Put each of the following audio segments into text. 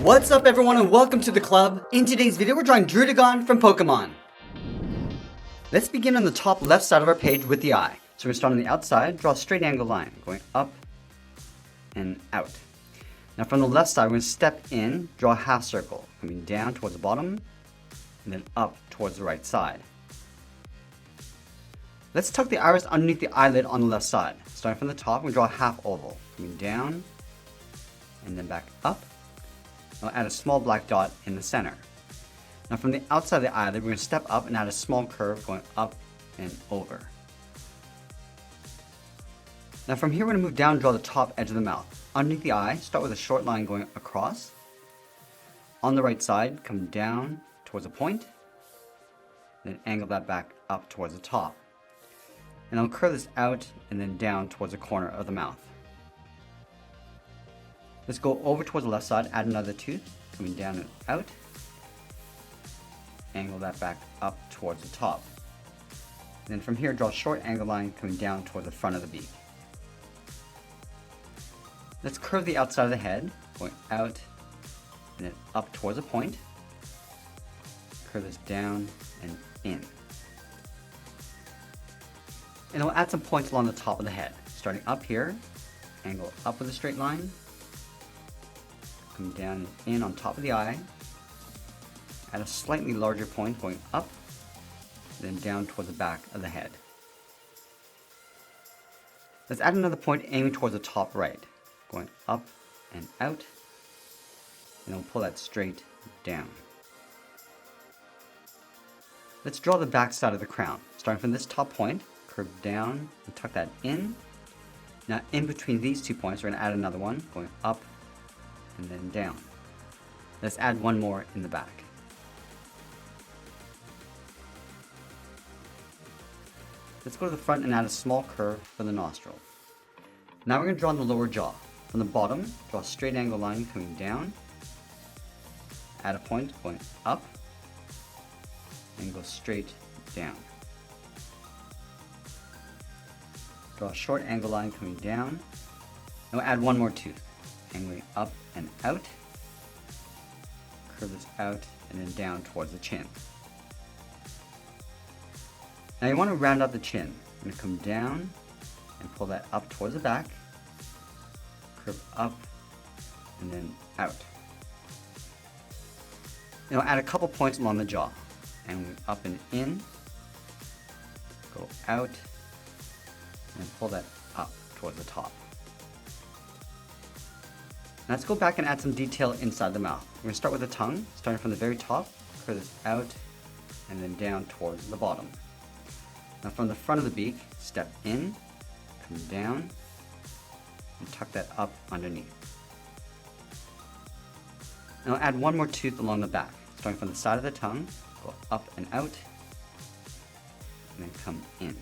What's up everyone and welcome to the club. In today's video we're drawing Druddigon from Pokemon. Let's begin on the top left side of our page with the eye. So we're going to start on the outside, draw a straight angle line going up and out. Now from the left side we're going to step in, draw a half circle coming down towards the bottom and then up towards the right side. Let's tuck the iris underneath the eyelid on the left side. Starting from the top, we draw a half oval coming down and then back up. I'll add a small black dot in the center. Now from the outside of the eyelid, we're going to step up and add a small curve going up and over. Now from here, we're going to move down and draw the top edge of the mouth. Underneath the eye, start with a short line going across. On the right side, come down towards a point, then angle that back up towards the top. And I'll curve this out and then down towards the corner of the mouth. Let's go over towards the left side, add another tooth, coming down and out. Angle that back up towards the top. And then from here, draw a short angle line coming down towards the front of the beak. Let's curve the outside of the head, going out and then up towards a point. Curve this down and in. And we'll add some points along the top of the head. Starting up here, angle up with a straight line. Come down and in on top of the eye, at a slightly larger point going up, then down towards the back of the head. Let's add another point aiming towards the top right, going up and out, and we'll pull that straight down. Let's draw the back side of the crown. Starting from this top point, curve down and tuck that in. Now in between these 2 points, we're going to add another one, going up and then down. Let's add one more in the back. Let's go to the front and add a small curve for the nostril. Now we're going to draw on the lower jaw. From the bottom, draw a straight angle line coming down, add a point going up, and go straight down. Draw a short angle line coming down, and we'll add one more tooth. Angling up and out, curve this out and then down towards the chin. Now you want to round out the chin. I'm going to come down and pull that up towards the back, curve up and then out. Now add a couple points along the jaw, angling up and in, go out and pull that up towards the top. Now let's go back and add some detail inside the mouth. We're going to start with the tongue, starting from the very top, curve this out, and then down towards the bottom. Now from the front of the beak, step in, come down, and tuck that up underneath. Now add one more tooth along the back, starting from the side of the tongue, go up and out, and then come in.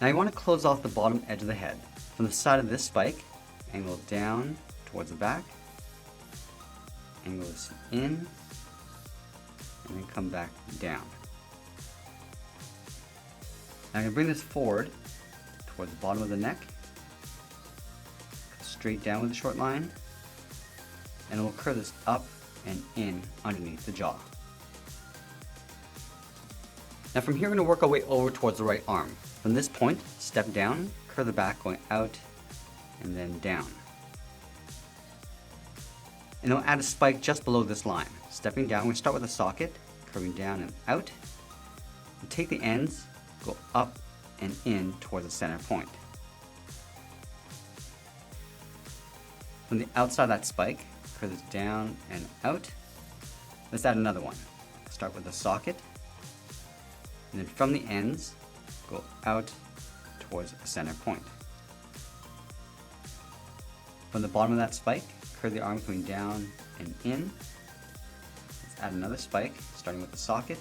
Now you want to close off the bottom edge of the head. From the side of this spike, angle down towards the back, angle this in, and then come back down. Now I'm going to bring this forward towards the bottom of the neck, straight down with a short line, and we'll curve this up and in underneath the jaw. Now from here we're going to work our way over towards the right arm. From this point, step down, curve the back going out and then down. And we'll add a spike just below this line. Stepping down, we start with a socket, curving down and out. And take the ends, go up and in towards the center point. From the outside of that spike, curve this down and out. Let's add another one. Start with a socket, and then from the ends, go out towards a center point. From the bottom of that spike, curve the arm coming down and in. Let's add another spike, starting with the socket,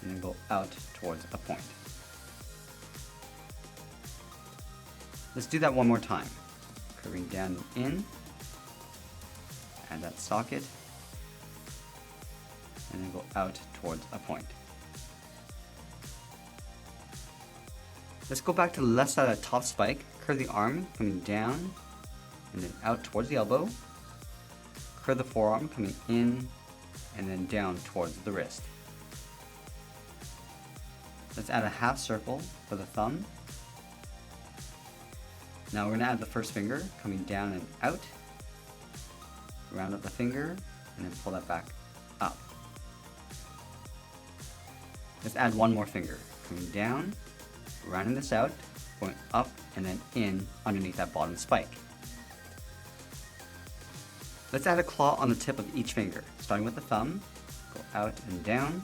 and then go out towards a point. Let's do that one more time. Curving down and in, add that socket, and then go out towards a point. Let's go back to the left side of that top spike, curve the arm coming down and then out towards the elbow. Curve the forearm coming in and then down towards the wrist. Let's add a half circle for the thumb. Now we're going to add the first finger coming down and out. Round up the finger and then pull that back up. Let's add one more finger coming down, rounding this out, going up and then in underneath that bottom spike. Let's add a claw on the tip of each finger, starting with the thumb, go out and down,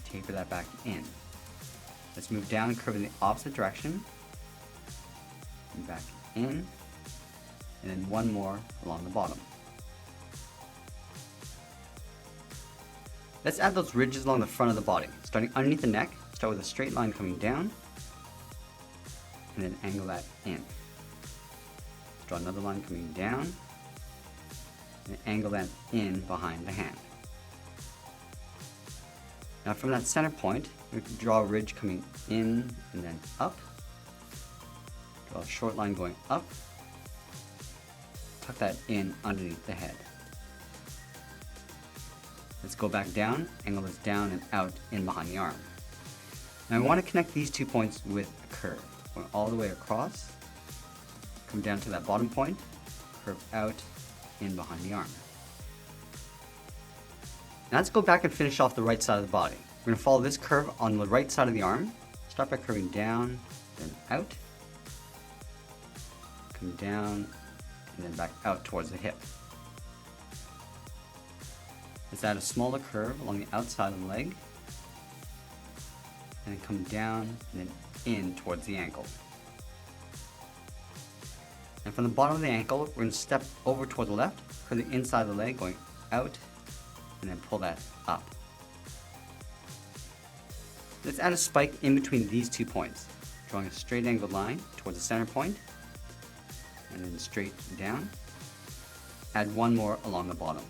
taper that back in. Let's move down, curve in the opposite direction, and back in, and then one more along the bottom. Let's add those ridges along the front of the body, starting underneath the neck. Start with a straight line coming down, and then angle that in. Draw another line coming down, and angle that in behind the hand. Now from that center point, we can draw a ridge coming in and then up. Draw a short line going up. Tuck that in underneath the head. Let's go back down, angle this down and out in behind the arm. Now I want to connect these 2 points with a curve. Going all the way across, come down to that bottom point, curve out in behind the arm. Now let's go back and finish off the right side of the body. We're going to follow this curve on the right side of the arm. Start by curving down, then out, come down, and then back out towards the hip. Let's add a smaller curve along the outside of the leg, and then come down and then in towards the ankle. And from the bottom of the ankle, we're going to step over toward the left, curve the inside of the leg going out, and then pull that up. Let's add a spike in between these 2 points, drawing a straight angled line towards the center point, and then straight down. Add one more along the bottom.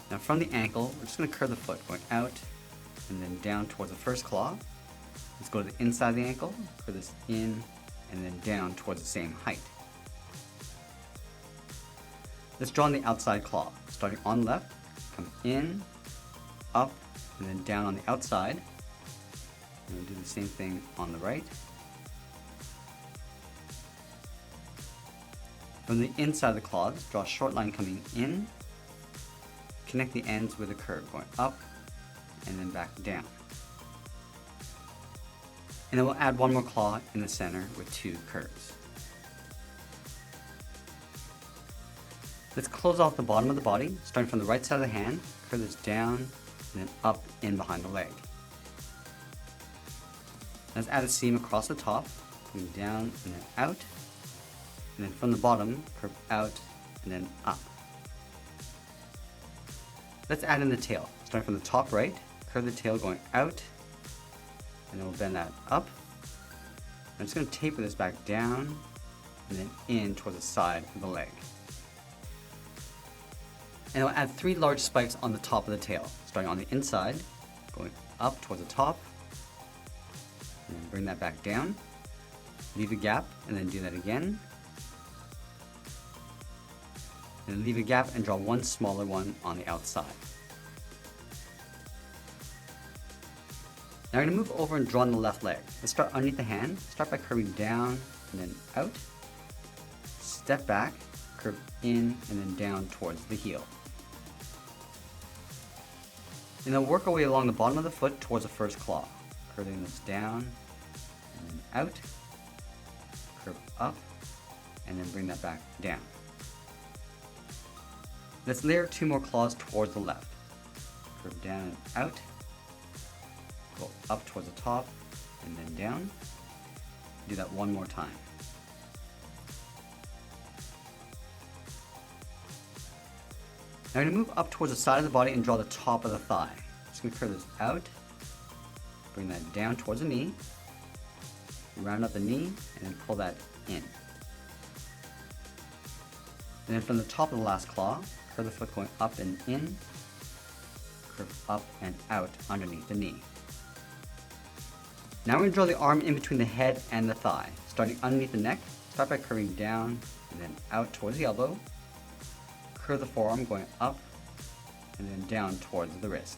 Now from the ankle, we're just going to curve the foot, going out and then down towards the first claw. Let's go to the inside of the ankle, curve this in and then down towards the same height. Let's draw on the outside claw, starting on left, come in, up, and then down on the outside. And we'll do the same thing on the right. From the inside of the claws, draw a short line coming in, connect the ends with a curve, going up and then back down. And then we'll add one more claw in the center with 2 curves. Let's close off the bottom of the body, starting from the right side of the hand, curve this down and then up in behind the leg. Let's add a seam across the top, coming down and then out, and then from the bottom, curve out and then up. Let's add in the tail, starting from the top right, curve the tail going out, and then we'll bend that up. I'm just going to taper this back down and then in towards the side of the leg. And I'll add 3 large spikes on the top of the tail, starting on the inside, going up towards the top, and then bring that back down, leave a gap, and then do that again. And then leave a gap and draw one smaller one on the outside. Now we're going to move over and draw on the left leg. Let's start underneath the hand. Start by curving down and then out. Step back, curve in and then down towards the heel. And then work our way along the bottom of the foot towards the first claw. Curving this down and then out. Curve up and then bring that back down. Let's layer 2 more claws towards the left. Curve down and out. Go up towards the top and then down. Do that one more time. Now I'm going to move up towards the side of the body and draw the top of the thigh. Just going to curve this out. Bring that down towards the knee. Round up the knee and then pull that in. And then from the top of the last claw, curve the foot going up and in, curve up and out underneath the knee. Now we're going to draw the arm in between the head and the thigh. Starting underneath the neck, start by curving down and then out towards the elbow. Curve the forearm going up and then down towards the wrist.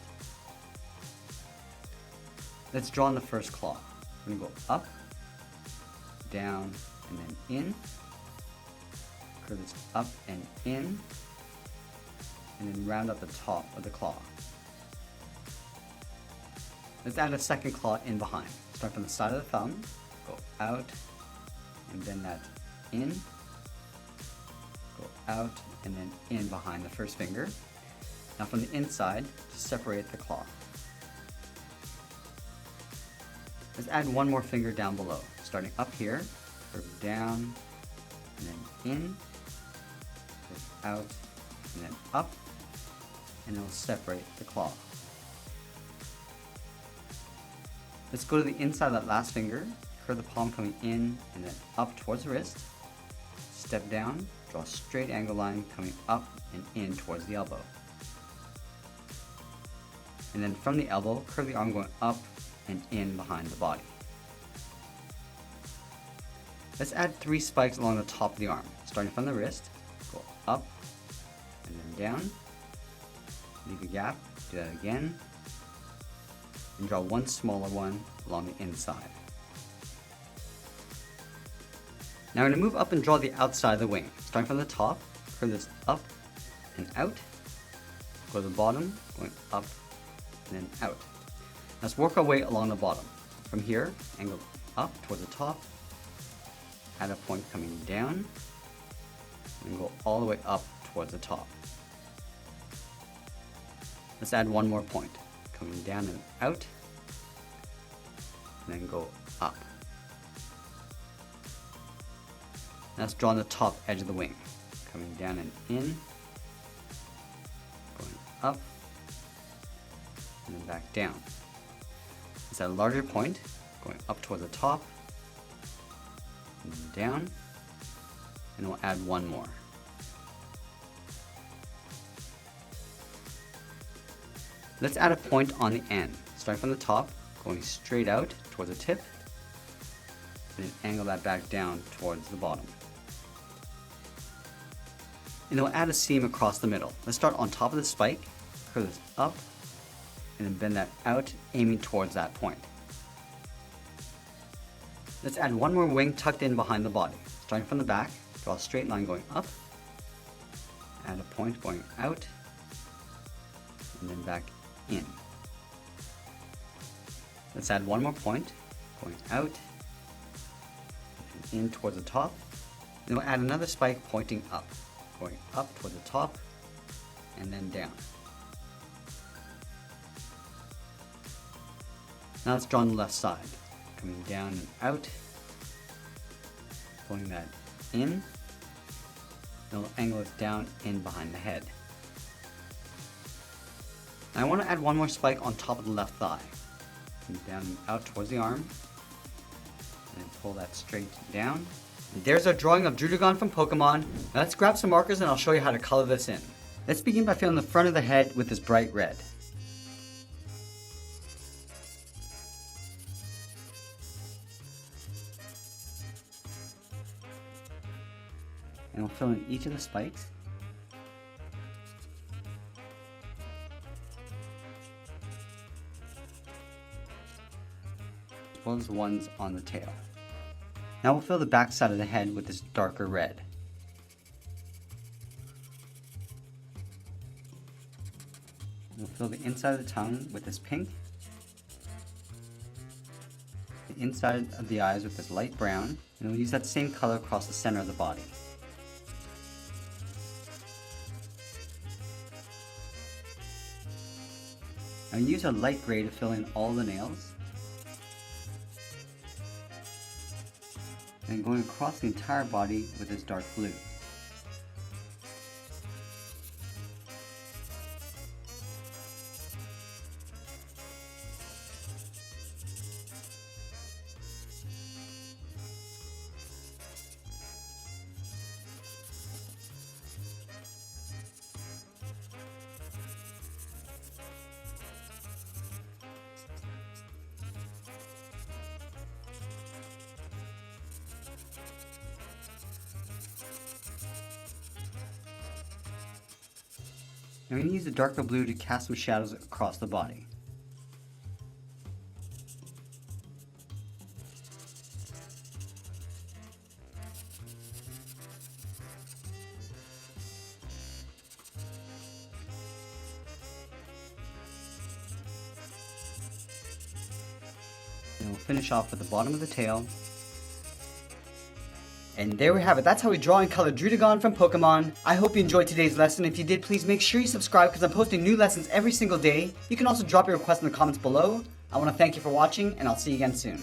Let's draw on the first claw. We're going to go up, down, and then in. Curve this up and in, and then round up the top of the claw. Let's add a second claw in behind. Start from the side of the thumb, go out, and then that in, go out, and then in behind the first finger. Now from the inside, just separate the claw. Let's add one more finger down below. Starting up here, curve down, and then in, curve out, and then up, and then we'll separate the claw. Let's go to the inside of that last finger, curve the palm coming in and then up towards the wrist. Step down, draw a straight angle line coming up and in towards the elbow. And then from the elbow, curve the arm going up and in behind the body. Let's add 3 spikes along the top of the arm. Starting from the wrist, go up and then down. Leave a gap, do that again. And draw one smaller one along the inside. Now we're going to move up and draw the outside of the wing. Starting from the top, curve this up and out. Go to the bottom, going up and then out. Let's work our way along the bottom. From here, angle up towards the top, add a point coming down, and go all the way up towards the top. Let's add one more point, coming down and out, and then go up. Now let's draw on the top edge of the wing, coming down and in, going up, and then back down. Let's add a larger point, going up towards the top, and then down, and we'll add one more. Let's add a point on the end, starting from the top, going straight out towards the tip, and then angle that back down towards the bottom. And then we'll add a seam across the middle. Let's start on top of the spike, curve this up, and then bend that out, aiming towards that point. Let's add one more wing tucked in behind the body. Starting from the back, draw a straight line going up, add a point going out, and then back in. Let's add one more point, going out, and in towards the top. Then we'll add another spike pointing up, going up towards the top, and then down. Now let's draw on the left side, coming down and out, pulling that in, and we'll angle it down in behind the head. Now I want to add one more spike on top of the left thigh, coming down and out towards the arm, and pull that straight down. And there's our drawing of Druddigon from Pokemon. Now let's grab some markers and I'll show you how to color this in. Let's begin by filling the front of the head with this bright red. And we'll fill in each of the spikes. As well as the ones on the tail. Now we'll fill the back side of the head with this darker red. We'll fill the inside of the tongue with this pink. The inside of the eyes with this light brown. And we'll use that same color across the center of the body. Now use a light gray to fill in all the nails. And going across the entire body with this dark blue. Now I'm going to use the darker blue to cast some shadows across the body. And we'll finish off with the bottom of the tail. And there we have it. That's how we draw and color Druddigon from Pokemon. I hope you enjoyed today's lesson. If you did, please make sure you subscribe because I'm posting new lessons every single day. You can also drop your requests in the comments below. I want to thank you for watching, and I'll see you again soon.